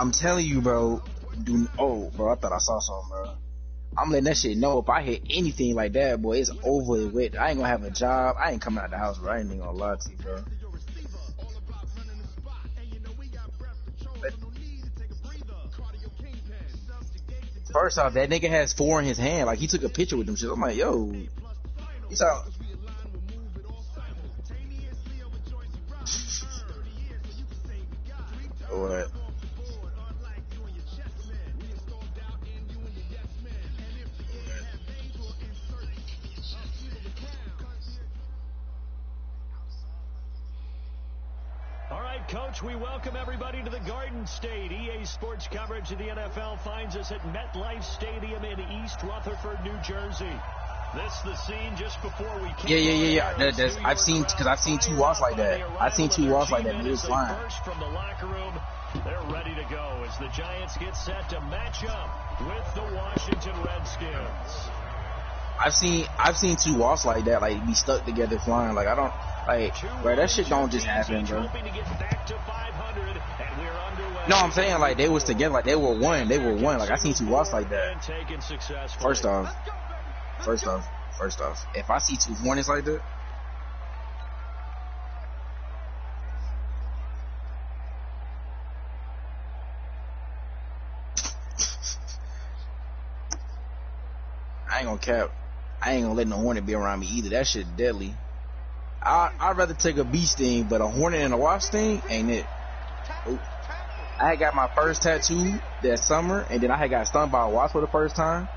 I'm telling you, bro. Bro, I thought I saw something, bro. I'm letting that shit know. If I hit anything like that, boy, it's over with. I ain't gonna have a job. I ain't coming out the house, bro. I ain't even gonna lie to you, bro. First off, that nigga has 4 in his hand. Like, he took a picture with them shit. I'm like, yo. He's out. What? All right, Coach, we welcome everybody to the Garden State. EA Sports coverage of the NFL finds us at MetLife Stadium in East Rutherford, New Jersey. This the scene just before we came. Yeah. I've seen 2 walks like that. I've seen 2 walks like that. It was flying. From the locker room, they're ready to go as the Giants get set to match up with the Washington Redskins. I've seen 2 walks like that, like be stuck together flying. Like I don't like, bro. That shit don't just happen, bro. No, I'm saying like they was together, like they were one. Like I seen 2 walks like that. First off, if I see 2 Hornets like that, I ain't gonna cap. I ain't gonna let no Hornet be around me either. That shit deadly. I'd rather take a bee sting, but a Hornet and a wasp sting ain't it. Ooh. I had got my first tattoo that summer, and then I had got stung by a wasp for the first time.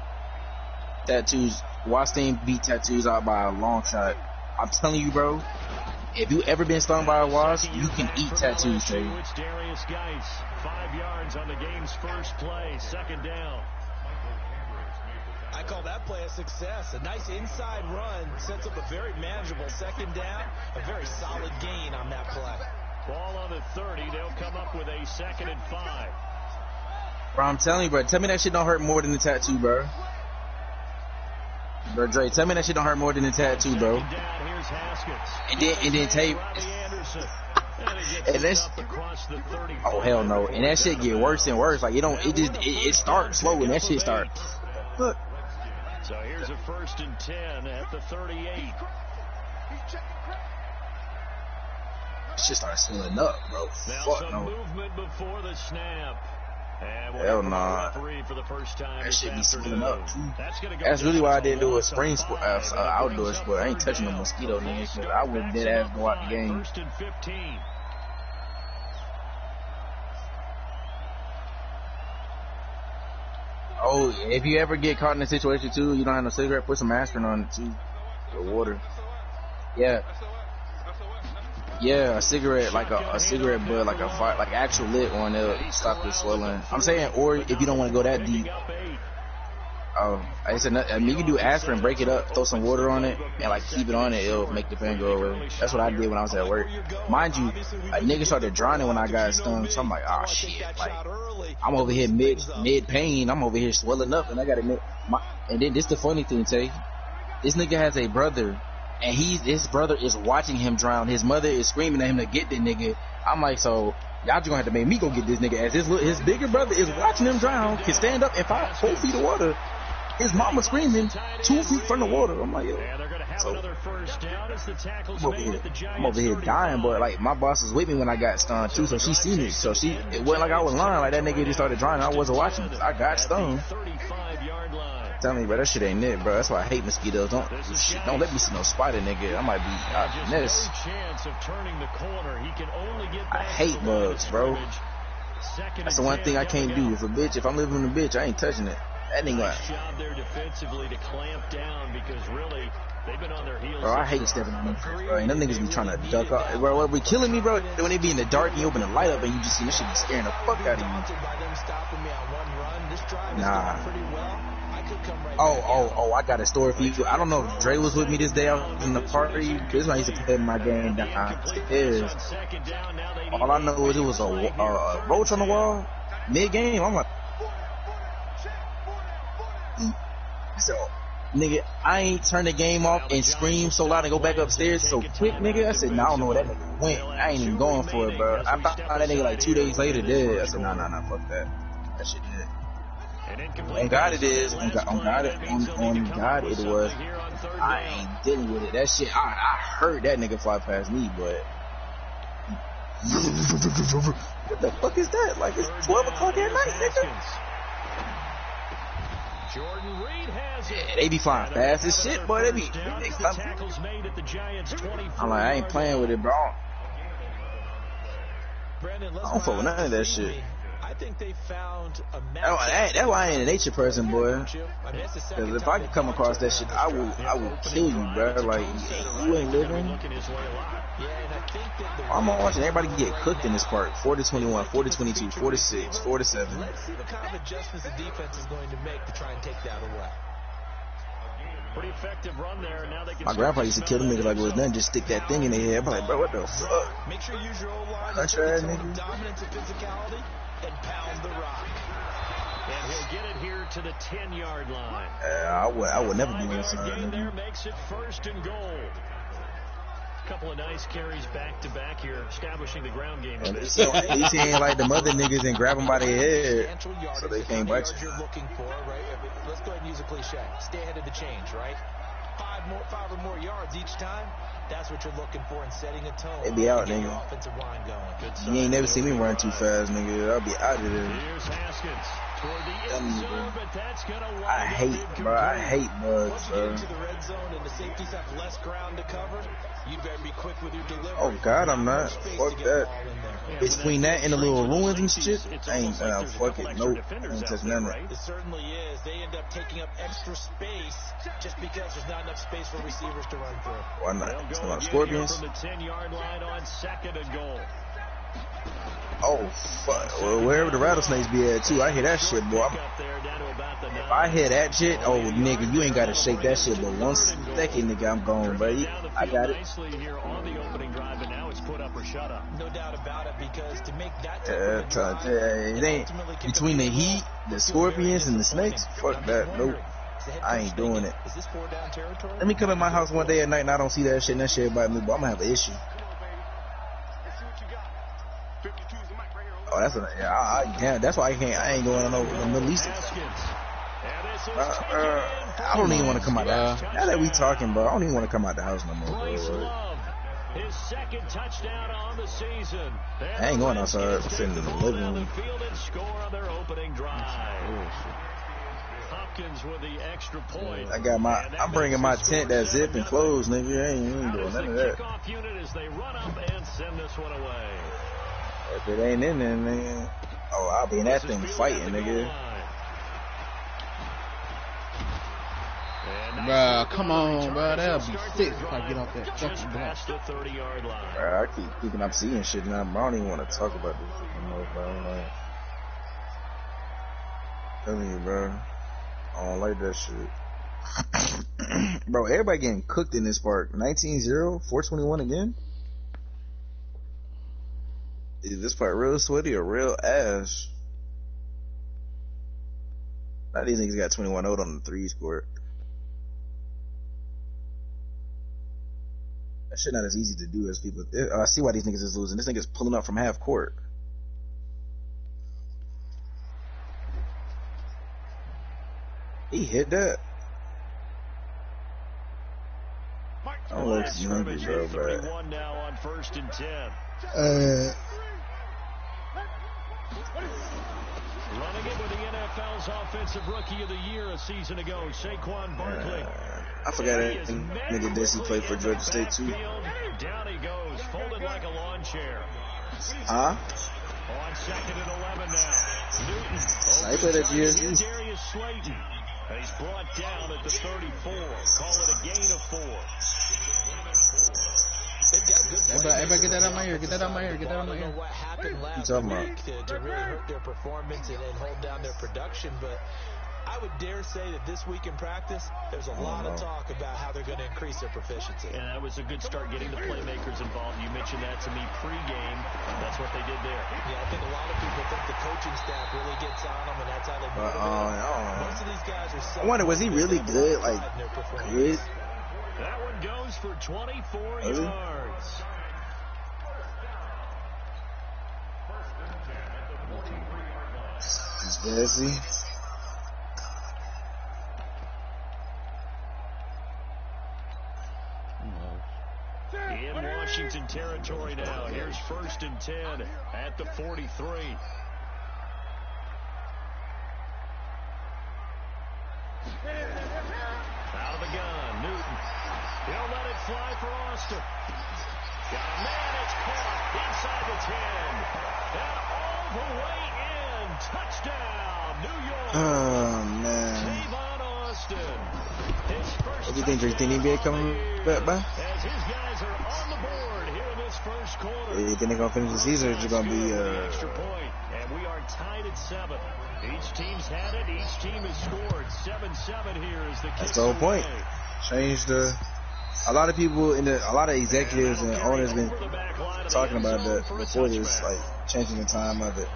Wasp sting beat tattoos out by a long shot. I'm telling you, bro. If you ever been stung by a wasp, you can eat tattoos, Trey. It's Darius Geis, 5 yards on the game's first play, 2nd down. I call that play a success. A nice inside run sets up a very manageable 2nd down. A very solid gain on that play. Ball on the 30. They'll come up with a 2nd and 5. Bro, I'm telling you, bro. Tell me that shit don't hurt more than the tattoo, bro. Bro, Dre, tell me that shit don't hurt more than the tattoo, bro. And then tape. And that's, oh hell no. And that shit get worse and worse. Like it starts slow and that shit start. Look. So here's a 1st and 10 at the 38. Shit starts swelling up, bro. Fuck no. Movement before the snap. Hell nah. That shit be swelling up too. That's really why I didn't do a spring sport, outdoor sport. I ain't touching no mosquito niggas, cause I would dead ass go out the game. 1st and 15. Oh, if you ever get caught in a situation too, you don't have no cigarette, put some aspirin on it too. Or water. Yeah, a cigarette, like a cigarette butt, like a fire, like actual lit one, it'll stop the swelling. I'm saying, or if you don't want to go that deep, I said, I mean, you can do aspirin, break it up, throw some water on it, and like keep it on it, it'll make the pain go away. That's what I did when I was at work. Mind you, a nigga started drowning when I got stung, so I'm like, oh shit, like, I'm over here mid pain, I'm over here swelling up, and I gotta admit, and then this the funny thing, Tay, this nigga has a brother, and his brother is watching him drown. His mother is screaming at him to get that nigga. I'm like, so y'all just gonna have to make me go get this nigga, as his bigger brother is watching him drown, can stand up in 4 feet of water. His mama screaming 2 feet from the water. I'm like, yo. So, I'm over here dying, but like my boss was with me when I got stung too, so she seen it. So it wasn't like I was lying. Like that nigga just started drowning. I wasn't watching. I got stung. Tell me, bro, that shit ain't it, bro. That's why I hate mosquitoes. Don't let me see no spider, nigga. I might be out the nest. I hate bugs, bro. That's the one thing I can't do. If I'm living in a bitch, I ain't touching it. That nigga. Job there defensively to clamp down because really they've been on their heels. Bro, I hate stepping on them, bro. And them niggas be trying to duck up. Bro, what be killing me, bro? When they be in the dark and you open the light up and you just see this shit be scaring the fuck out of you. Nah. Oh, I got a story for you. I don't know if Dre was with me this day. I was in the party. This one I used to play my game downstairs. All I know is it was a roach on the wall mid game. I'm like, so Nigga, I ain't turn the game off and scream so loud and go back upstairs so quick, nigga. I said, nah, I don't know where that nigga went. I ain't even going for it, bro. I found that nigga like 2 days later dead. I said, nah, fuck that. That shit dead. On God it is. On God it was. I ain't dealing with it. That shit, I heard that nigga fly past me, but what the fuck is that? Like, it's 12 o'clock at night, nigga. Jordan Reed has it. Yeah, they be flying fast as shit, boy. They tackles made at the Giants 24. I'm like, I ain't playing with it, bro. I don't fuck with none of that shit. I think they found a that's why I ain't a nature person, boy. Because if I could come across that shit, I will kill you, bro. Like, you ain't living. I'm watching everybody get cooked in this part. 4-21, 4-22, 4-6, 4-7. Let's see what kind of adjustments the defense is going to make to try and take that away. Pretty effective run there. Now they can. My grandpa used to kill them niggas like it was nothing. Just stick that thing in their head. I'm like, bro, what the fuck? Make sure you use your O-line. Dominance and physicality. And pound the rock. And he'll get it here to the 10-yard line. I would never do this. Gain there makes it 1st and goal. A couple of nice carries back to back here, establishing the ground game. At least he ain't like them other niggas and grab them by their head, so they can't bite you. You're looking for, right? Let's go ahead and use a cliche. Stay ahead of the change, right? 5 or more yards each time. That's what you're looking for in setting a tone. They be out, nigga. Offensive line going. You ain't never seen me run too fast, nigga. I'll be out of there. Here's Haskins toward the end zone, but that's gonna I hate bugs, bro. To the red zone and the safeties have less ground to cover. You better be quick with your delivery. Oh God, I'm not. Fuck that. Between that and the little ruins and shit, I ain't fuck it. Nope. I ain't touch none of it. It certainly is. They end up taking up extra space just because there's not enough space for receivers to run through. Why not? It's about Scorpions. From the 10-yard line on 2nd and goal. Oh fuck! Well, wherever the rattlesnakes be at too, I hear that shit, boy. If I hear that shit, oh nigga, you ain't gotta shake that shit. But 1 second, nigga, I'm gone, buddy. I got it. Here on the opening drive, and now it's put up or shut up. No doubt about it, because to make that it ain't between the heat, the scorpions, and the snakes. Fuck that. Nope. I ain't doing it. Is this 4 down territory? Let me come in my house one day at night and I don't see that shit and that shit about me, but I'm gonna have an issue. Oh, that's that's why I ain't going on no Middle East. I don't even want to come out the house. Now that we talking, bro, I don't even want to come out the house no more, bro. His 2nd touchdown on the season. I ain't going outside. I'm sitting in the living room. Hopkins with the extra point. I'm bringing my tent that zip and close, nigga. I ain't doing none of that. Kickoff unit as they run up and send this one away. If it ain't in there, nigga, I'll be in that thing fighting, nigga. Bruh, come on, bruh. That'll be sick if I get off that fucking block. Bruh, I keep thinking I'm seeing shit now. I don't even want to talk about this anymore, bro. Like, telling you, bro. I don't like that shit. Bro, everybody getting cooked in this part. 19-0, 421 again. Is this part real sweaty or real ass? Now these niggas got 21-0 on the 3 score. That shit not as easy to do as people. I see why these niggas is losing. This nigga's pulling up from half court. He hit that. I don't know if he's hungry, bro, but now on 1st and 10. Running it with the NFL's Offensive Rookie of the Year a season ago, Saquon Barkley. I forgot that nigga Desi played for Georgia State too. Down he goes, folded like a lawn chair. Huh? On 2nd and 11 now. Newton. I played at GSU. Darius Slayton. He's brought down at the 34. Call it a gain of 4. Everybody get that out my ear. Get that out my ear. Get that out my ear. What happened last week to really hurt their performance and hold down their production, but I would dare say that this week in practice, there's a lot of talk about how they're going to increase their proficiency. And that was a good start getting the playmakers involved. You mentioned that to me pregame. That's what they did there. Yeah, I think a lot of people think the coaching staff really gets on them, and that's how they motivate them. Most of these guys are so I wonder, was he really good? Like, good? That one goes for 24 yards. It's Bessie. In Washington territory now. Here's 1st and 10 at the 43. Out of the gun, Newton. He'll let it fly for Austin. Got a man, it's caught inside the 10. And all the way in. Touchdown, New York. Oh, man. Tavon Austin. His first What do you think, Drake? Think NBA coming back by? as his guys are on the board here in this first quarter. You think they're going to finish the season, or is it going to be... extra point, and we are tied at 7. Each team's had it. Each team has scored. 7-7 here is the kick. That's the whole point. Change the... A lot of people, a lot of executives and owners been talking about that before this, like, changing the time of it.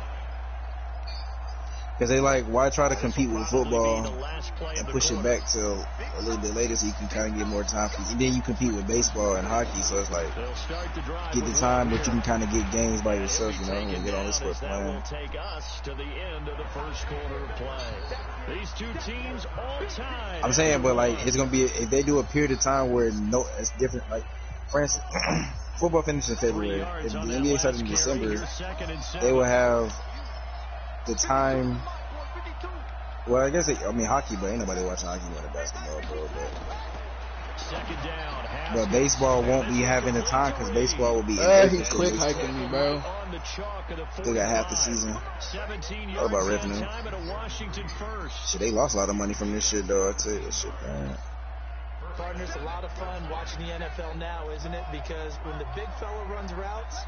Because they like, why try to compete with football and push it back till a little bit later so you can kind of get more time for it. And then you compete with baseball and hockey, so it's like, get the time, but you can kind of get games by yourself, you know, and get on this sport playing. Will take us to the end of the first quarter of play. These two teams all tied. I'm saying, but like, it's going to be, if they do a period of time where it's different, like, for instance, football finishes in February. If the NBA starts in December, they will have the time. Well, I guess hockey, but ain't nobody watching hockey more than basketball, bro. But baseball won't be having the time because baseball will be. He's quick hiking me, bro. Still got half the season. What about revenue? Shit, they lost a lot of money from this shit, though. I tell you, this shit, man. Partners, a lot of fun watching the NFL now, isn't it? Because when the big fella runs routes,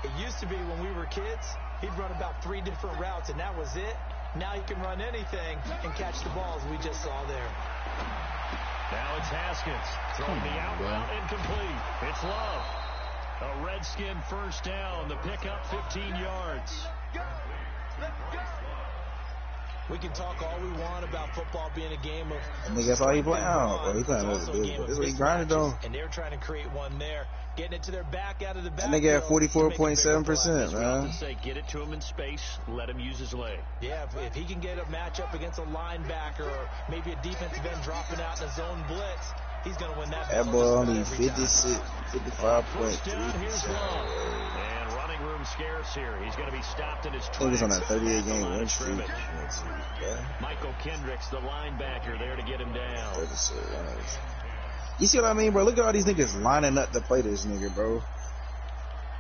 it used to be when we were kids, he'd run about 3 different routes, and that was it. Now he can run anything and catch the balls we just saw there. Now it's Haskins throwing the out route incomplete. It's Love. A Redskin first down. The pickup 15 yards. We can talk all we want about football being a game of... I think that's all he playing. Oh, he playing with this. This is what he grinded on. And they're trying to create one there. Getting it to their back out of the back. And they got 44.7%, man. Get it to him in space. Let him use his leg. Yeah, if he can get a matchup against a linebacker or maybe a defensive end dropping out in a zone blitz, he's going to win that. That ball only 55.3%. And running room scarce here. He's going to be stopped in his tracks. I think it's on that 38-game win streak. Michael Kendricks, the linebacker, there to get him down. 36. You see what I mean, bro? Look at all these niggas lining up to play this nigga, bro.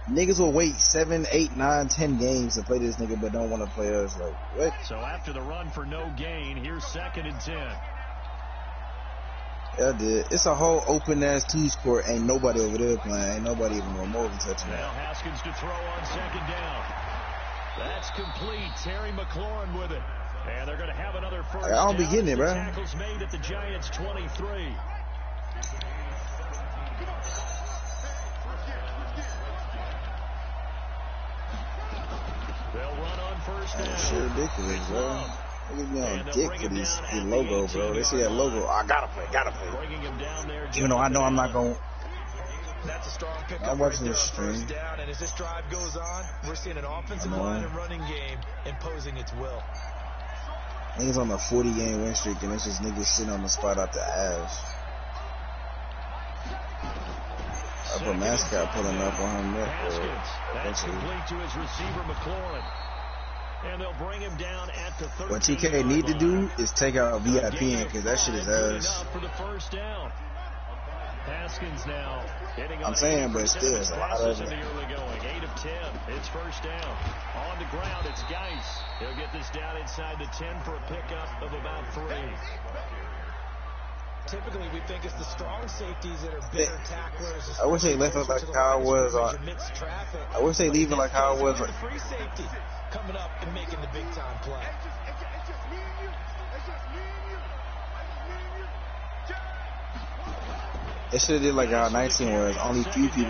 Niggas will wait 7, 8, 9, 10 games to play this nigga, but don't want to play us. Like, what? So after the run for no gain, here's 2nd and 10. Yeah, dude. It's a whole open-ass 2's court. Ain't nobody over there playing. Ain't nobody even remotely touching Now that. Haskins to throw on 2nd down. That's complete. Terry McLaurin with it. And they're going to have another first I don't be down. getting it, bro. Tackles made at the Giants' 23. They'll run on first down. Shit ridiculous, bro. Niggas be on dick for the logo, bro. They see that logo. I gotta play. Bringing him down there. Even though I know I'm not going to. That's a strong pickup. I'm watching right this there on stream. first down, and as this drive goes on, we're seeing an offensive line and running game imposing its will. Niggas on a 40-game win streak, and it's just niggas sitting on the spot out the ass. I put mascot pulling up on him there. That's complete to his receiver, McLaurin. And they'll bring him down at the 13. What TK need to do is take out VIP in, because that shit is ass. For the first down. Haskins now hitting I'm saying, but still, it's a lot of in the early going. 8 of 10. It's first down. On the ground, it's Geis. He'll get this down inside the 10 for a pickup of about 3. typically we think it's the strong safeties that are better tacklers. I wish they left it like how it was. I wish they leave it like how it was. The free safety coming up and making the big time play. They should have did like how 19 was.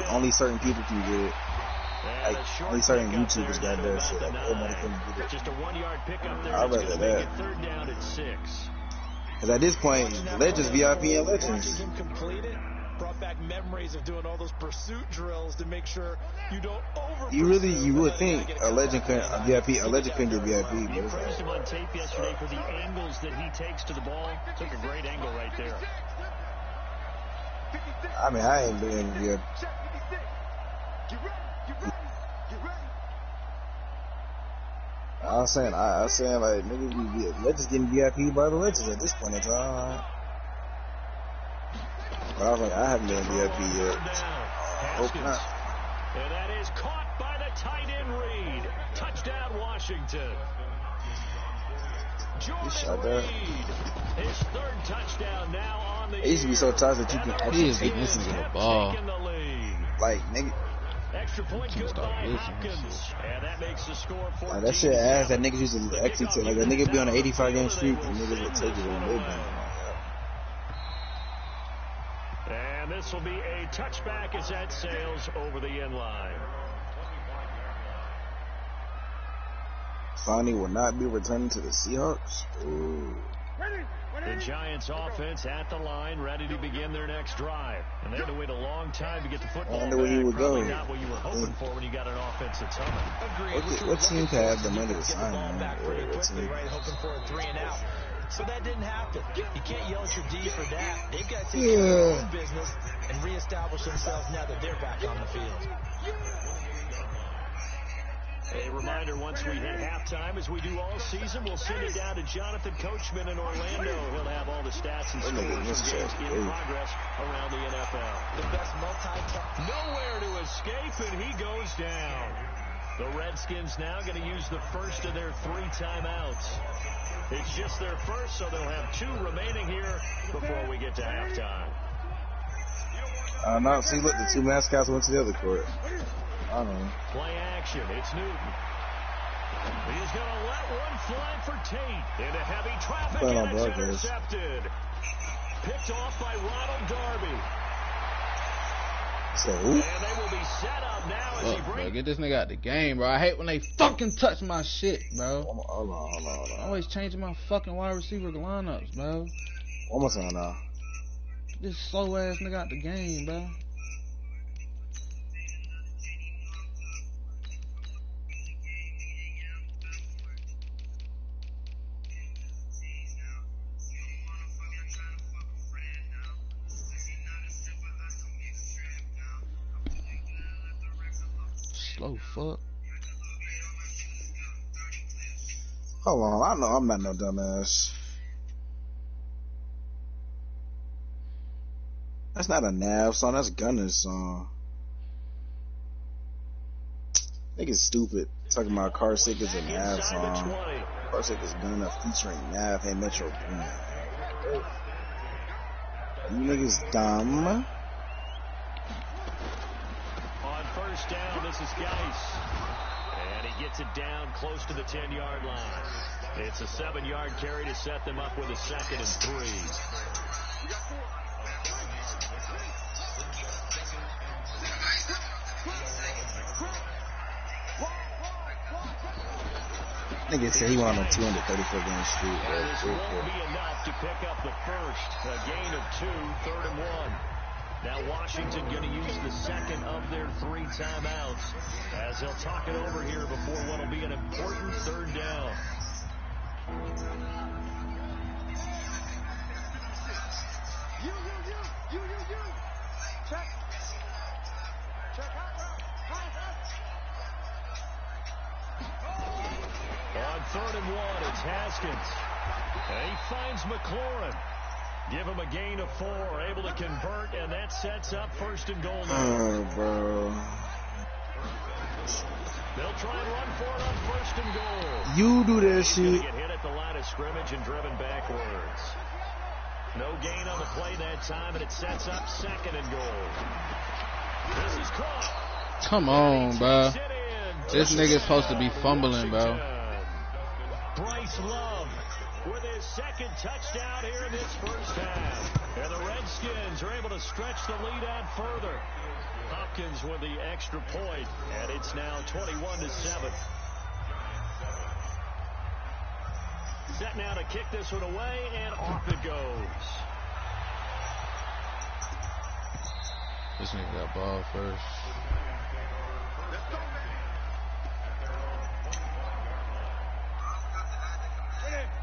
Only certain people can get it. Like only certain YouTubers got that shit. Like everybody couldn't get it. Just a 1-yard pickup there. I'd rather that. Third down at 6. Because at this point, Legends, VIP, and Legends. Brought back memories of doing all those pursuit drills to make sure you don't over. You would think a legend couldn't get VIP, but it's You praised him on tape yesterday for the angles that he takes to the ball. Took a great angle right there. I mean, I ain't doing VIP. I was saying like niggas Legends getting VIP by the Legends at this point in time. But I was like, I haven't been VIP yet. Hope not. And that is caught by the tight end Reed. Touchdown Washington. Jordan Reed, his third touchdown now on the It used to be so tough that you can actually take this into the ball. Like, nigga. Extra point good by Hopkins. And that makes the score 14. Like, that shit ass that niggas used to actually take. Like, a nigga be on an 85-game streak and niggas would take it when they been. And this will be a touchback as that sails over the end line. Fonny will not be returning to the Seahawks. Ooh. The Giants offense at the line, ready to begin their next drive. And they had to wait a long time to get the football back. Where he would Probably go. not what you were hoping for when you got an offense that's humming. What team could have the money to sign him? Hoping for a 3-and-out. So that didn't happen. You can't yell at your D for that. They've got to take care of their own business and reestablish themselves now that they're back on the field. A reminder, once we hit halftime, as we do all season, we'll send it down to Jonathan Coachman in Orlando. He'll have all the stats and scores from games in progress around the NFL. The best multi-task. Nowhere to escape, and he goes down. The Redskins now going to use the first of their 3 timeouts. It's just their first, so they'll have 2 remaining here before we get to halftime. No, see, look, the 2 mascots went to the other court. I don't know. Play action. It's Newton. He's going to let one fly for Tate. Into heavy traffic, and it's intercepted. Picked off by Ronald Darby. So, and they will be set up now as he brings... Bro, get this nigga out the game, bro. I hate when they fucking touch my shit, bro. Hold on. Always changing my fucking wide receiver lineups, bro. One more time now. Get this slow ass nigga out the game, bro. Slow fuck. Hold on, I know I'm not no dumbass. That's not a Nav song, that's Gunner's song. Niggas stupid. Talking about Car Sick is a Nav song. Car Sick is Gunner featuring Nav and Metro Boomin. You niggas dumb. First down, this is Geis. And he gets it down close to the 10-yard line. It's a 7-yard carry to set them up with a 2nd and 3. Nigga said he went on a 234-game streak. This won't be enough to pick up the first. A gain of 2, 3rd and 1. Now Washington going to use the 2nd of their 3 timeouts as they'll talk it over here before what will be an important 3rd down. On 3rd and 1, it's Haskins. And he finds McLaurin. Give him a gain of 4, able to convert, and that sets up 1st and goal now. Oh, bro. They'll try and run for it on 1st and goal. You do that shit. Get hit at the line of scrimmage and driven backwards. No gain on the play that time, and it sets up 2nd and goal. This is caught. Come on, bro. This nigga's supposed to be fumbling, bro. Bryce Love with his 2nd touchdown here in this first half. And the Redskins are able to stretch the lead out further. Hopkins with the extra point, and it's now 21-7. Set now to kick this one away, and off it goes. This nigga got ball first.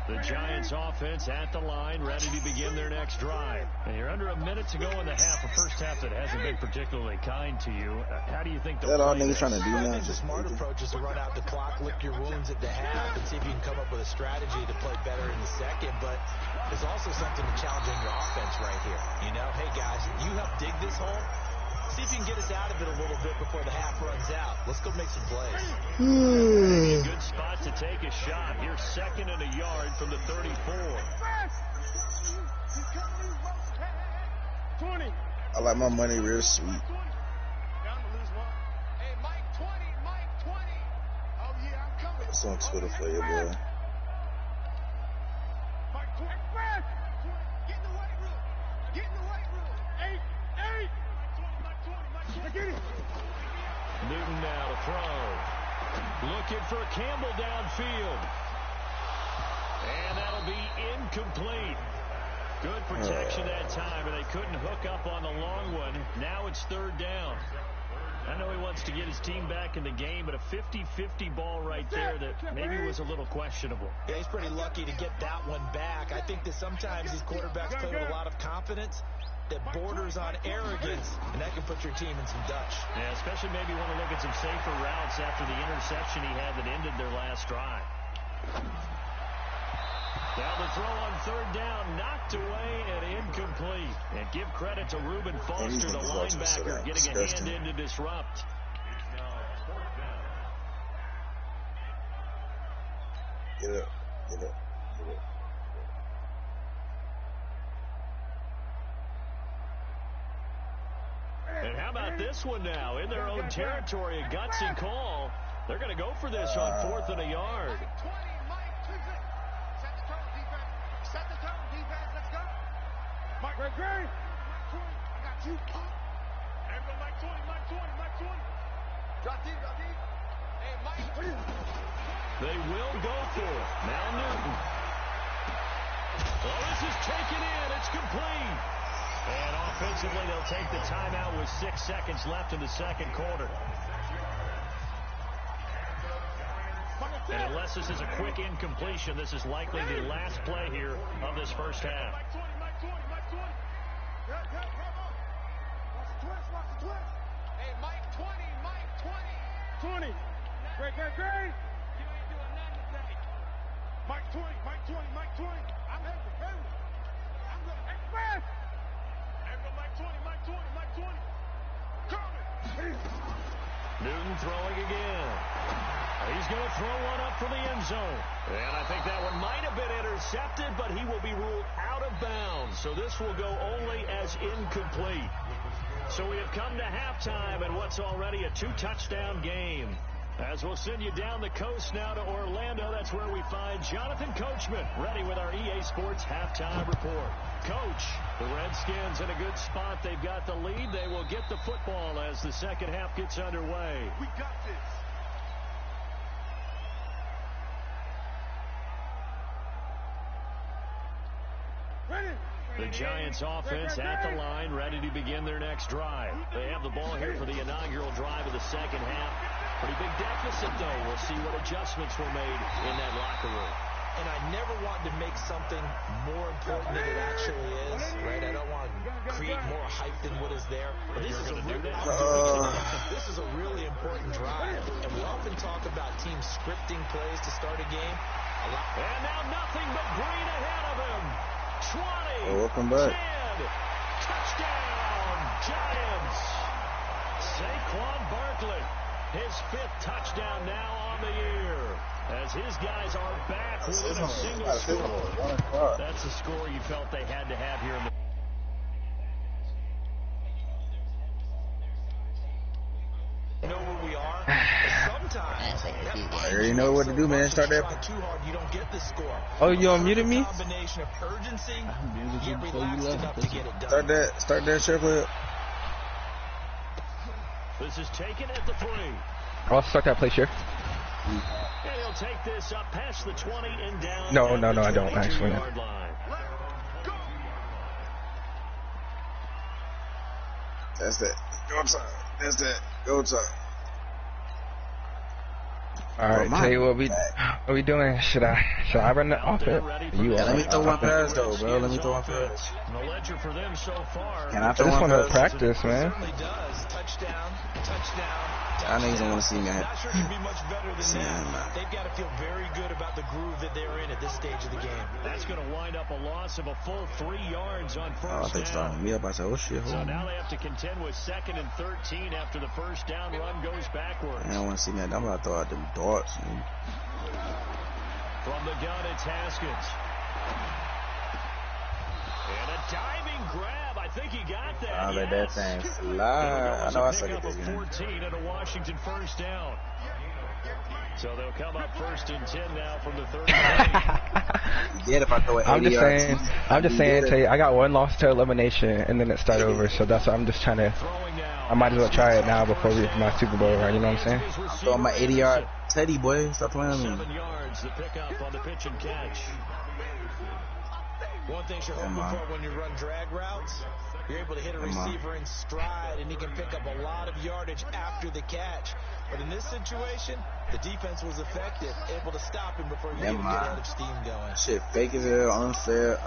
The Giants offense at the line, ready to begin their next drive. And you're under a minute to go in the half, a first half that hasn't been particularly kind to you. How do you think that all niggas trying to do now? I think the smart approach is to run out the clock, lick your wounds at the half, and see if you can come up with a strategy to play better in the second. But there's also something to challenge on your offense right here. You know, hey guys, you help dig this hole. See if you can get us out of it a little bit before the half runs out. Let's go make some plays. A good spot to take a shot. Here's 2nd and a yard from the 34. I like my money real sweet. Hey, Mike 20, Mike 20. Oh, yeah, I'm coming. It's on Twitter for you, boy. Mike 20. Get in the weight room. Get in the weight room. 8. Mike 20. Newton now to throw. Looking for Campbell downfield. And that'll be incomplete. Good protection that time, and they couldn't hook up on the long one. Now it's 3rd down. I know he wants to get his team back in the game, but a 50-50 ball right there that maybe was a little questionable. Yeah, he's pretty lucky to get that one back. I think that sometimes these quarterbacks play with a lot of confidence that borders on arrogance, and that can put your team in some dutch. Yeah, especially maybe want to look at some safer routes after the interception he had that ended their last drive. Now the throw on 3rd down, knocked away and incomplete. And give credit to Reuben Foster, the linebacker, getting a hand in to disrupt. Get up, get up, get up. And how about this one now? In their own territory, a gutsy call. They're going to go for this on 4th and a yard. Set the tone, defense. Let's go. Mike, Mike 20. I got you. There we go, Mike 20, Mike 20, Mike 20. Drop deep, drop deep. Hey, Mike. They will go for it. Now Newton. Oh, this is taken in. It's complete. And offensively, they'll take the timeout with 6 seconds left in the 2nd quarter. And unless this is a quick incompletion, this is likely the last play here of this first half. Mike 20, Mike 20, Mike 20. Watch the twist, watch the twist. Hey, Mike 20, Mike 20. 20. Great. You ain't doing nothing today. Mike 20, Mike 20, Mike 20. I'm heavy. I'm going to express. There we go, Mike 20, Mike 20, Mike 20. Coming. Newton throwing again. He's going to throw one up for the end zone. And I think that one might have been intercepted, but he will be ruled out of bounds. So this will go only as incomplete. So we have come to halftime in what's already a 2-touchdown game. As we'll send you down the coast now to Orlando, that's where we find Jonathan Coachman, ready with our EA Sports halftime report. Coach, the Redskins in a good spot. They've got the lead. They will get the football as the second half gets underway. We got this. The Giants offense at the line, ready to begin their next drive. They have the ball here for the inaugural drive of the second half. Pretty big deficit, though. We'll see what adjustments were made in that locker room. And I never want to make something more important than it actually is, right? I don't want to create more hype than what is there. But this is a really important drive. And we often talk about teams scripting plays to start a game. And now nothing but green ahead of him. 20, Oh, welcome back. 10, touchdown, Giants. Saquon Barkley, his 5th touchdown now on the year. As his guys are back within a single score. That's the score you felt they had to have here in the know where we are. Sometimes I already know what to do, man. Start that. too hard, you don't get the score. Oh, you unmuted me? Combination of urgency, I muted you get before you relaxed left. enough to get it done. Start that circle. This is taken at the 3. I'll start that play, sure. And he'll take this up past the 20 and down. No, I don't actually. That's that. Go outside. That's that. Go outside. All right, tell you what we doing. Should I run the offense? Let me throw one pass though, bro. Let me throw one pass. The ledger for them so far. Can I I throw just one want to pass? practice, man. Certainly does. Touchdown. I know he's gonna want to see me. Not sure he'd be much better than See him, that. man. They've got to feel very good about the groove that they're in at this stage of the game. That's going to wind up a loss of a full 3 yards on Oh, I first think down. starting me up. I said, oh shit, So hold now on. they have to contend with 2nd and 13 after the first down run goes backwards. I don't want to see me. I'm about to throw out them darts. Man. From the gun, it's Haskins. And a diving grab. I think he got that. I'll let that thing fly. I know I suck at this game. 14 and a Washington first down. So they'll come up 1st and 10 now from the 30. Yeah, if I throw it. I'm just saying, tell you, I got 1 loss to elimination, and then it start over. So that's what I'm just trying to. I might as well try it now before my Super Bowl, right? You know what I'm saying? I'm throwing my 80-yard Teddy boy. Stop playing with me. 7 yards, the pickup on the pitch and catch. One thing you're hoping for when you run drag routes, you're able to hit a receiver in stride, and he can pick up a lot of yardage after the catch. But in this situation, the defense was effective, able to stop him before he could get out of steam going. Shit fake as hell, unfair.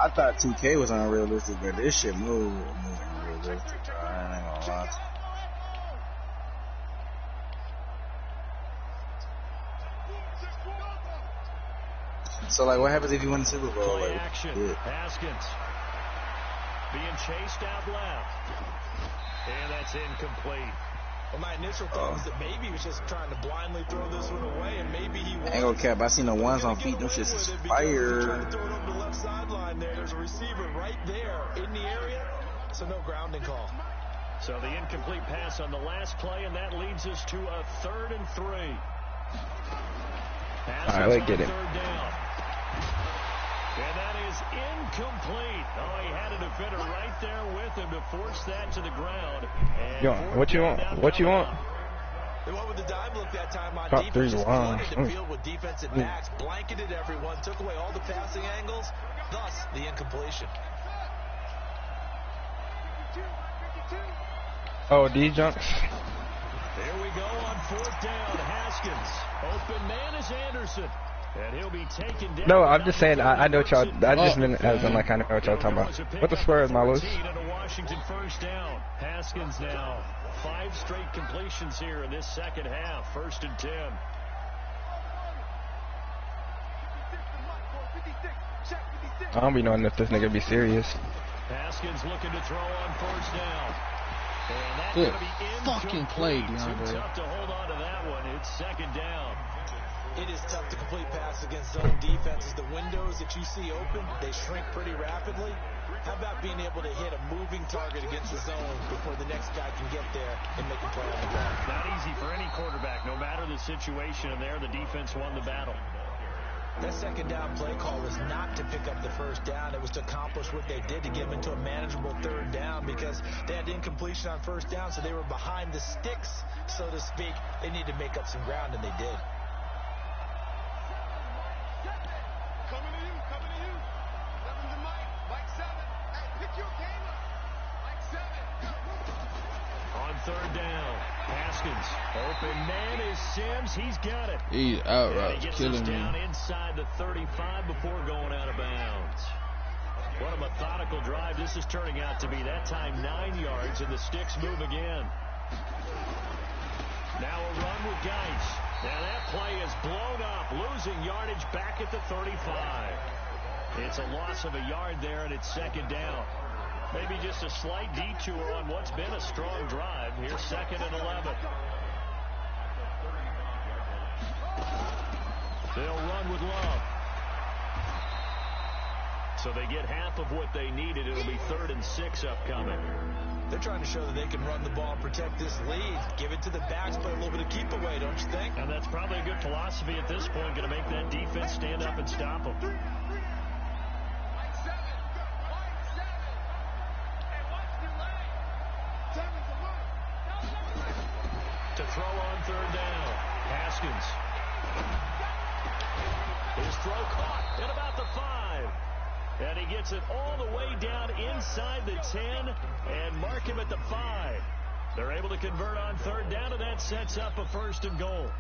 I thought 2K was unrealistic, but this shit moving realistic. I ain't gonna lie. So, like, what happens if you win the Super Bowl? Play Like, action. Haskins being chased out left. And that's incomplete. Well, my initial thought was that maybe he was just trying to blindly throw this one away, and maybe he was. I ain't gonna cap. I seen the ones on feet. Them shits is fire. Trying to throw it over the left sideline there. There's a receiver right there in the area, so no grounding call. So the incomplete pass on the last play, and that leads us to a 3rd and 3. All right, let's get it. 3rd down. And that is incomplete. Oh, he had a defender right there with him to force that to the ground. And What you want? What you want? They went with the dive look that time on Top defense. 3's Just line. flooded the field with defensive backs, blanketed everyone, took away all the passing angles, thus the incompletion. Oh, D junks. There we go on 4th down. Haskins. Open man is Anderson. And he'll be taken down. No, I'm just saying. I know what y'all. I just meant as in like I know what y'all talking about. What the Spurs, Malos? And a Washington first down. Haskins now 5 straight completions here in this second half. 1st and 10. I don't be knowing if this nigga be serious. Haskins looking to throw on 1st down. And that's Good going to be fucking play, incomplete. Too DeAndre. tough to hold on to that one. It's 2nd down. It is tough to complete pass against zone defenses. The windows that you see open, they shrink pretty rapidly. How about being able to hit a moving target against the zone before the next guy can get there and make a play on the ground? Not easy for any quarterback. No matter the situation in there, the defense won the battle. That 2nd down play call was not to pick up the 1st down. It was to accomplish what they did to get them into a manageable 3rd down because they had incompletion on 1st down, so they were behind the sticks, so to speak. They needed to make up some ground, and they did. Coming to you. 7 to Mike 7. Hey, pick your game up. Mike 7. On 3rd down, Haskins. Open man is Sims. He's got it. He's out And he right, gets killing us down me. inside the 35 before going out of bounds. What a methodical drive. This is turning out to be that time 9 yards, and the sticks move again. Now a run with Geis. Now that play is blown up, losing yardage back at the 35. It's a loss of a yard there, and it's 2nd down. Maybe just a slight detour on what's been a strong drive. Here's 2nd and 11. They'll run with Love. So they get half of what they needed. It'll be 3rd and 6 upcoming. They're trying to show that they can run the ball and protect this lead. Give it to the backs, play a little bit of keep away, don't you think? And that's probably a good philosophy at this point. Going to make that defense stand up and stop them. To throw on 3rd down. Haskins. His throw caught at about the 5. And he gets it all the way down inside the 10 and mark him at the 5. They're able to convert on 3rd down, and that sets up a 1st and goal.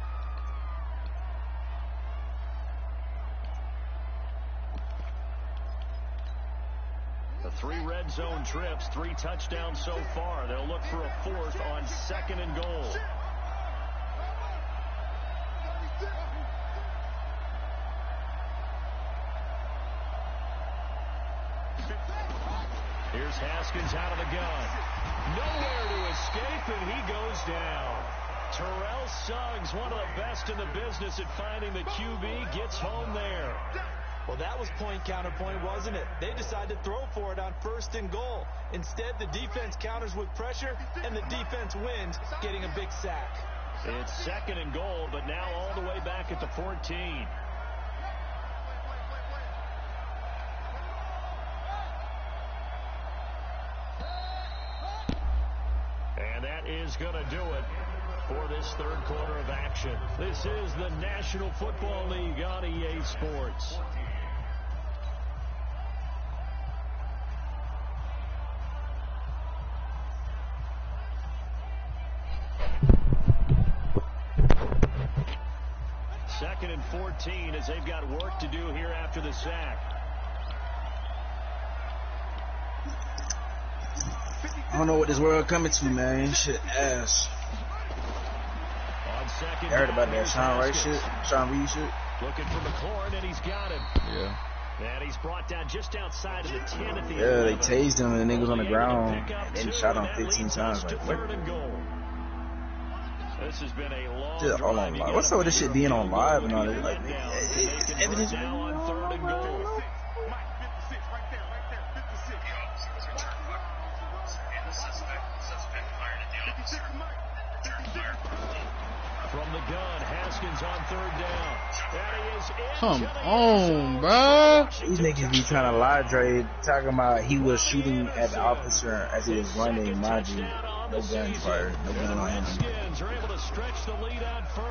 The 3 red zone trips, 3 touchdowns so far. They'll look for a 4th on 2nd and goal. Here's Haskins out of the gun. Nowhere to escape, and he goes down. Terrell Suggs, one of the best in the business at finding the QB, gets home there. Well, that was point counterpoint, wasn't it? They decided to throw for it on 1st and goal. Instead, the defense counters with pressure, and the defense wins, getting a big sack. It's 2nd and goal, but now all the way back at the 14. And that is going to do it for this 3rd quarter of action. This is the National Football League on EA Sports. Second and 14 as they've got work to do here after the sack. I don't know what this world coming to, man. Shit ass. On 2nd, I heard about that Sean Wright shit, Sean Reed shit. Looking for McLaurin, and he's got him. Yeah. And he's brought down just outside of the 10 at the 11. They tased him, and the niggas on the ground, and then shot him 15 times. Like, what? This has been a long Just all on live. What's up with this shit being on live and all that? Like, it's evidence now on 3rd and goal. From the gun, Haskins on 3rd down. Come on, bro. These niggas be trying to lie, Dre, talking about he was shooting at the officer as he was running, mind you. No gunfire, no gun on him.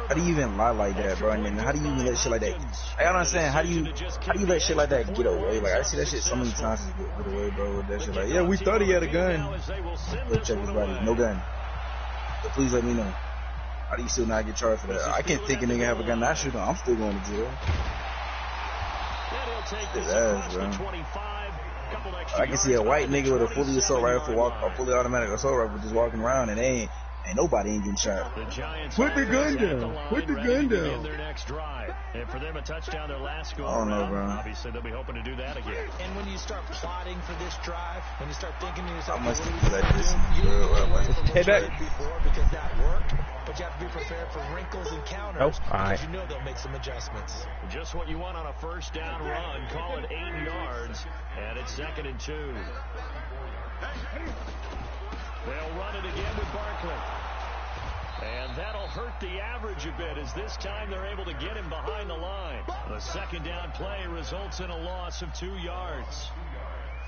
How do you even lie like that, bro? And then how do you even let shit like that? I don't understand. How do you let shit like that get away? Like, I see that shit so many times get away, bro. With that shit, like, yeah, we thought he had a gun. Go check his body, no gun. But please let me know. How do you still not get charged for that? I can't think a nigga have a gun. I shoot him. I'm still going to jail. His ass, bro. I can see a white nigga with a fully assault rifle, a fully automatic assault rifle, just walking around, and ain't nobody getting shot. Put the gun down. Put the gun down. Their next drive, and for them a touchdown, their last go. I don't know, bro. Obviously, they'll be hoping to do that again. And when you start plotting for this drive, when you start thinking to yourself, I must have let this before because that worked. But you have to be prepared for wrinkles and counters. Nope. Because you know they'll make some adjustments. Just what you want on a 1st down run. Call it 8 yards, and it's 2nd and 2. They'll run it again with Barkley. And that'll hurt the average a bit as this time they're able to get him behind the line. The 2nd down play results in a loss of 2 yards.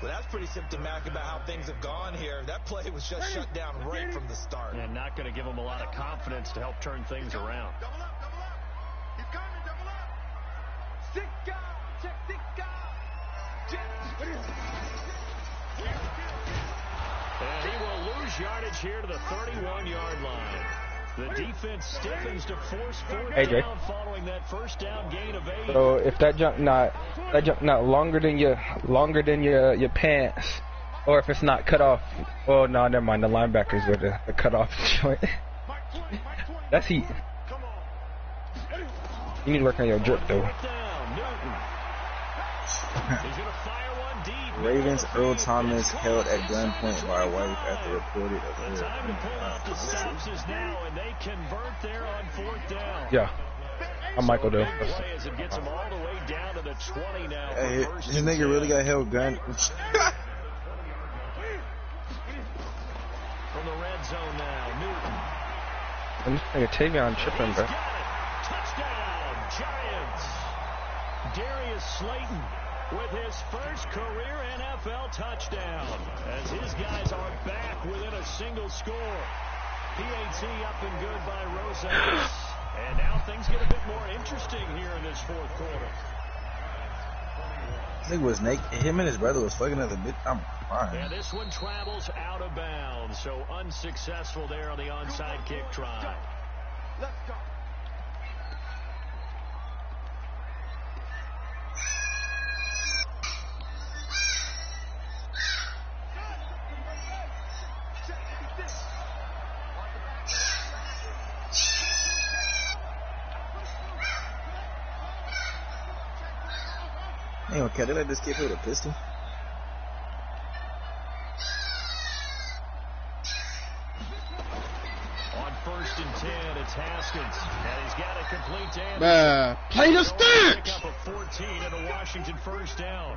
Well, that's pretty symptomatic about how things have gone here. That play was just shut down right from the start. And not going to give them a lot of confidence to help turn things around. Double up, double up. He's coming, double up. Stick out, check, stick out. And he will lose yardage here to the 31-yard line. The defense stiffens to force 4th down following that 1st down gain of 8. So if that jump not longer than your pants, or if it's not cut off, oh no, never mind. The linebackers are the cut off joint. That's heat. You need to work on your drip though. Ravens Earl Thomas held at gunpoint by a wife after reported affair. The time to pull off the stops is now, and they convert there on 4th down. Yeah. I'm Michael though. Play as it gets him all the way down to the 20 now. Hey, this nigga really got held gun. From the red zone now, Newton. I'm just thinking Tavion tripping, bro. Touchdown, Giants. Darius Slayton with his first career NFL touchdown as his guys are back within a single score. PAT up and good by Rosales. And now things get a bit more interesting here in this fourth quarter. Nigga was naked. Him and his brother was fucking other bitch. I'm fine. And this one travels out of bounds, so unsuccessful there on the onside kick try. Let's go. Ain't okay, they let this kid play with a pistol. On 1st and 10, it's Haskins, and he's got it complete to Anderson. Play the stick! Pick up a 14 and a Washington first down.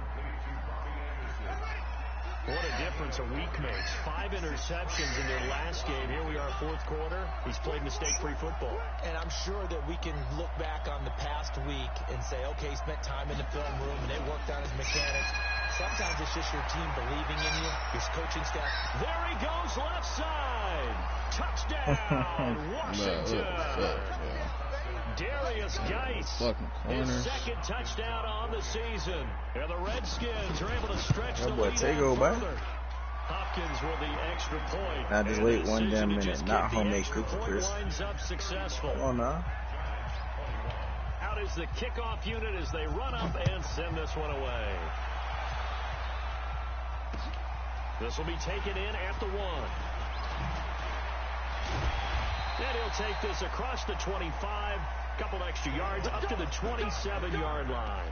What a difference a week makes. 5 interceptions in their last game. Here we are, fourth quarter. He's played mistake-free football. And I'm sure that we can look back on the past week and say, okay, he spent time in the film room and they worked on his mechanics. Sometimes it's just your team believing in you, your coaching staff. There he goes, left side. Touchdown, Washington. Darius Geis, his second touchdown on the season. And the Redskins are able to stretch the lead out further. Hopkins with the extra point. Now just wait one damn minute. Not homemade cookie Chris. Winds up successful. Oh no. Out is the kickoff unit as they run up and send this one away. This will be taken in at the 1. And he'll take this across the 25. Couple extra yards up to the 27-yard line.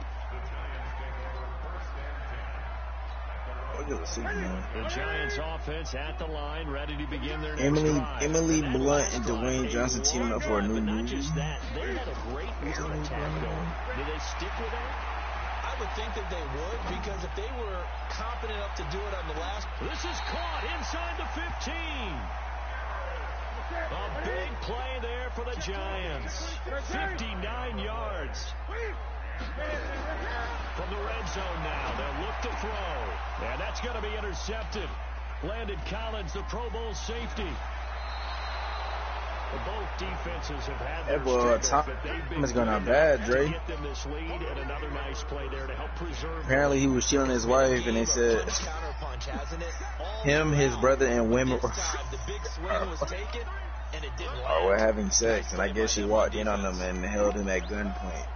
The Giants offense at the line, ready to begin their next drive. Emily Blunt and Dwayne Johnson teaming up for a new Not movie. just that, they had a great air attack going. Do they stick with that? I would think that they would, because if they were confident enough to do it on the last. This is caught inside the 15. A big play there for the Giants. 59 yards. From the red zone now, they'll look to throw. And that's going to be intercepted. Landon Collins, the Pro Bowl safety. Well, both defenses have had their struggles, but they've been going on bad, Dre. to get them this lead, and another nice play there to help preserve. Apparently he was cheating on his wife, and they said him, his brother, and women were having sex, and I guess she walked in on them and held him at gunpoint.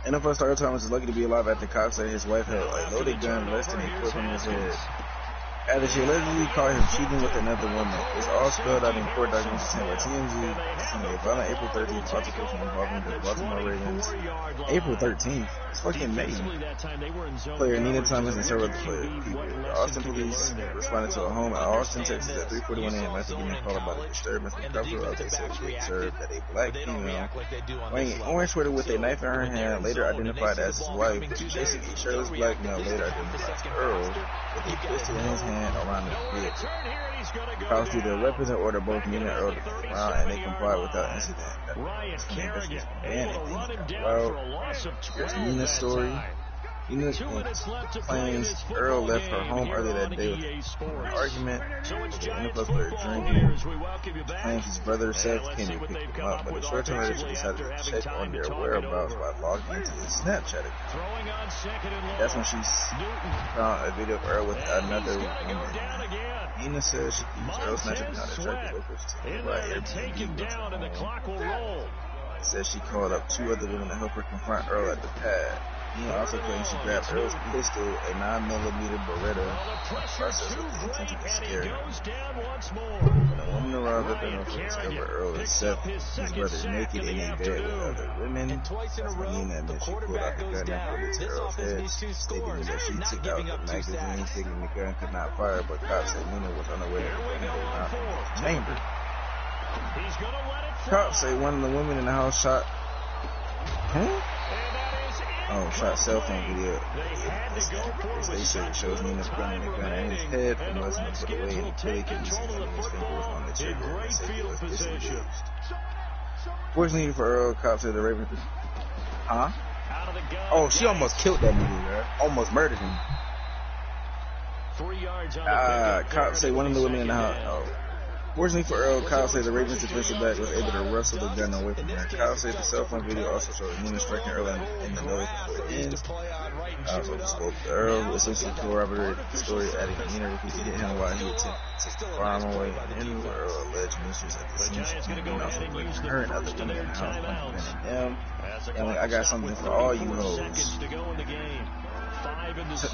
NFL star Thomas is lucky to be alive after cops said his wife had a loaded gun less than a foot from his head. After she allegedly caught him cheating with another woman. It's all spelled out in court documents sent by TMZ. A violent April 13th altercation involving the Baltimore Ravens. April 13th? It's fucking May. Player Nina Thomas and several other people. The Austin police responded to a home in Austin, Texas at 3:41 a.m. after being called about a disturbance in the cover of they said they observed that a black female wearing an orange sweater with a knife in her hand, later identified as his wife, chasing a shirtless black male, later identified as Earl, with a pistol in his hand around the vehicle. Cops either weapons and order both Nina and Earl to frown, and they complied without incident. Ryan Kerrigan able to run him down well, for a loss of 12 there's Nina's story. Nina claims Earl left her home earlier that day with an argument with the NFL player drinking. Claims his brother Seth came to pick him up, but a short time later she decided to check on their whereabouts by logging into his Snapchat account. That's when she found a video of Earl with another woman. Nina says she used Earl's Snapchat account to track the locals to by Airbnb. Says she called up 2 other women to help her confront Earl at the pad. Nina also claims she grabbed Earl's pistol, a 9mm Beretta, process with the intention to scare him. When a woman arrived at the house to discover Earl and Seth, his brother, naked in a bed with other women, that's when Nina admitted she pulled out the gun and put it to Earl's head, stating that she took out the magazine, thinking the gun could not fire, but cops said Nina was unaware that the gun did not fire in the chamber. He's going to let it fly. Cops say one of the women in the house shot. Huh? And that is Oh, shot cell phone video. They had to go for it They with said it shows Nina pointing the gun at his head for less than a foot away, and clearly can be seen running his fingers on the trigger. Great field position. Fortunately for Earl, cops said the Ravens. Huh? Out of the gun. Oh, she almost killed that nigga, bro. Almost murdered him. 3 yards on the pickup. Cops say one of the women in the house. Oh. Fortunately for Earl, Kyle said the Ravens defensive back was able to wrestle the gun away from her. Kyle said the cell phone video also showed Nina striking Earl in the nose before it ends. Also spoke to Earl, who essentially corroborated the story, adding that Nina repeatedly hit him while he attempted to fire him away. And then Earl alleged mistress at the scene. She came out from breaking her and other women in the house, pointing them. I got something for all you hoes.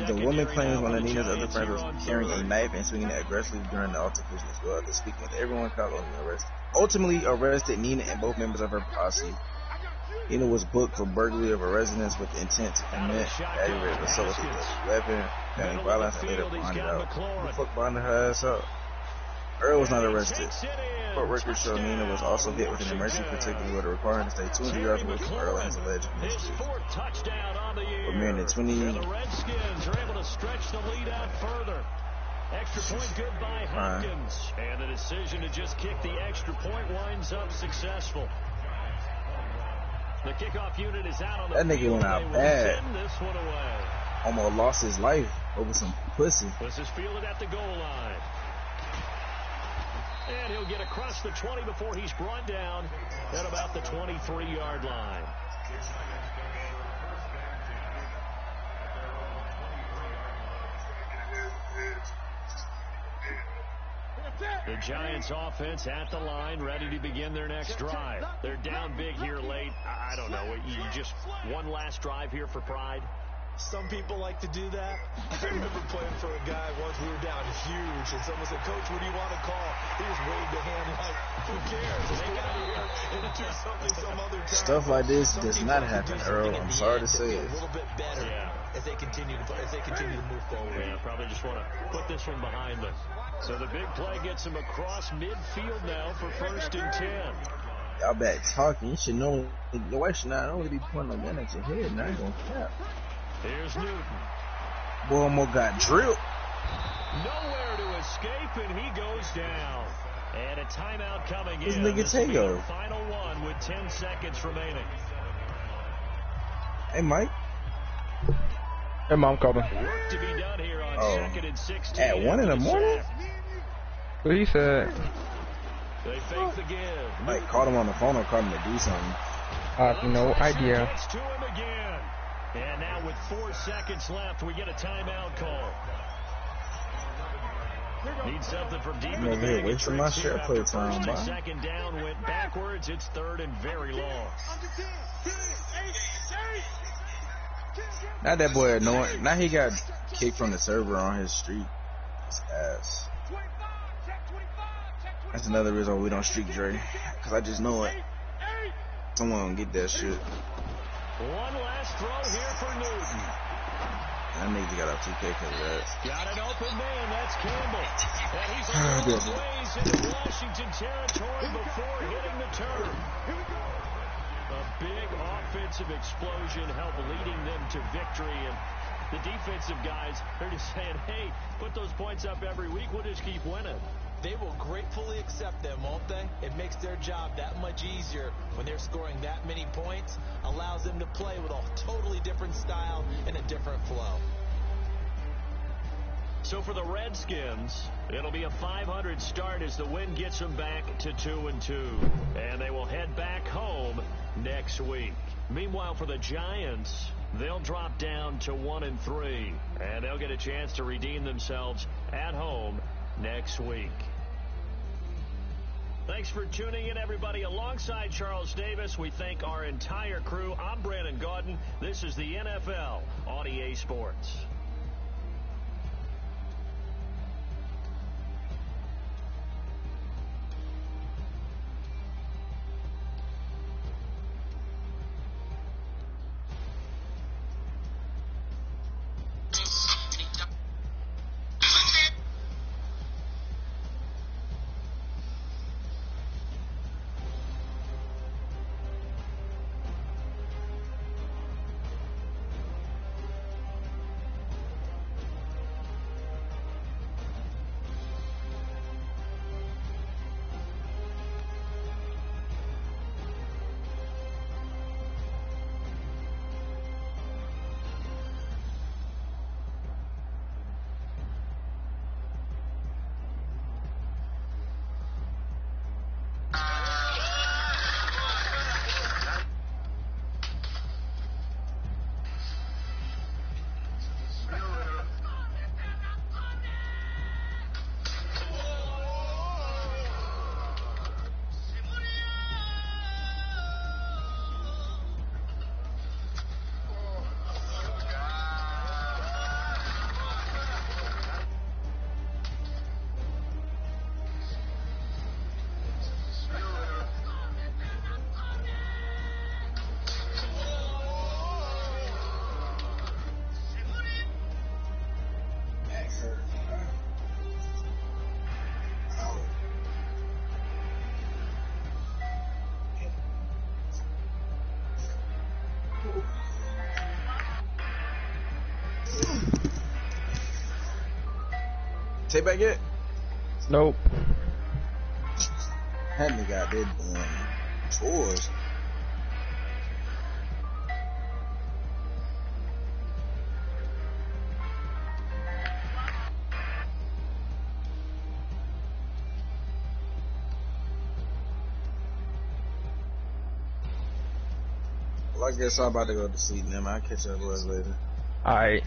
The woman claims one of Nina's other friends was carrying a knife and swinging it aggressively during the altercation as well. After speaking with everyone, Kyle ultimately arrested Nina and both members of her posse. Nina was booked for burglary of a residence with the intent to commit aggravated assault with a deadly weapon, family violence, and later bonded out. Who the fuck bonded her ass out? Earl was not arrested. Court records show Nina was also hit with an emergency protective order requiring her to stay 200 yards away from Earl and his alleged mistress. For more than 20. The Redskins are able to stretch the lead out further. Extra point good by Hopkins. And the decision to just kick the extra point winds up successful. The kickoff unit is out on the That nigga went out bad. This one away. Almost lost his life over some pussy. This is fielded at the goal line. And he'll get across the 20 before he's brought down at about the 23-yard line. The Giants offense at the line, ready to begin their next drive. They're down big here late. I don't know. You just one last drive here for pride. Some people like to do that. I remember playing for a guy once. We were down huge, and someone said, "Coach, what do you want to call?" He just waved a hand like, "Who cares? Let's go out here and do something some other time." Stuff like this does not happen, Earl. I'm sorry to say it. A little bit better as they continue to move forward. Yeah, probably just want to put this one behind them. So the big play gets him across midfield now for 1st and 10. Y'all back talking. You should know. Your wife should not only be pointing a gun at your head. Now you gonna cap. Here's Newton. Boy, almost got drilled. Nowhere to escape, and he goes down. And a timeout coming This in. nigga This will be Tego. the final one with 10 seconds remaining. Hey, Mike. Hey, Mom called him. Work to be done here on 2nd and 16. At 1 in the morning? What he said? They fake the give. Mike called him on the phone or called him to do something. I have no idea. Gets to him again. And now with 4 seconds left, we get a timeout call. Need something from deep in the over here bag. wasting my share play time, boy. 2nd down went backwards. It's 3rd and very long. Now that boy annoying. Now he got kicked from the server on his street. His ass. That's another reason why we don't streak Dre. Because I just know it. Someone gonna get that shit. One last throw here for Newton. That nigga got up 2K because of that. Got an open man. That's Campbell. And he's a long ways into Washington territory before hitting the turf. A big offensive explosion helped leading them to victory. And the defensive guys, they're just saying, hey, put those points up every week. We'll just keep winning. They will gratefully accept them, won't they? It makes their job that much easier when they're scoring that many points. Allows them to play with a totally different style and a different flow. So for the Redskins, it'll be a 500 start as the win gets them back to 2-2. And they will head back home next week. Meanwhile, for the Giants, they'll drop down to 1-3. And they'll get a chance to redeem themselves at home next week. Thanks for tuning in, everybody. Alongside Charles Davis, we thank our entire crew. I'm Brandon Gaudin. This is the NFL on EA Sports. Take back yet? Nope. That nigga out there doing tours. Well, I guess I'm about to go to sleep now, man. I'll catch up with us later. Alright.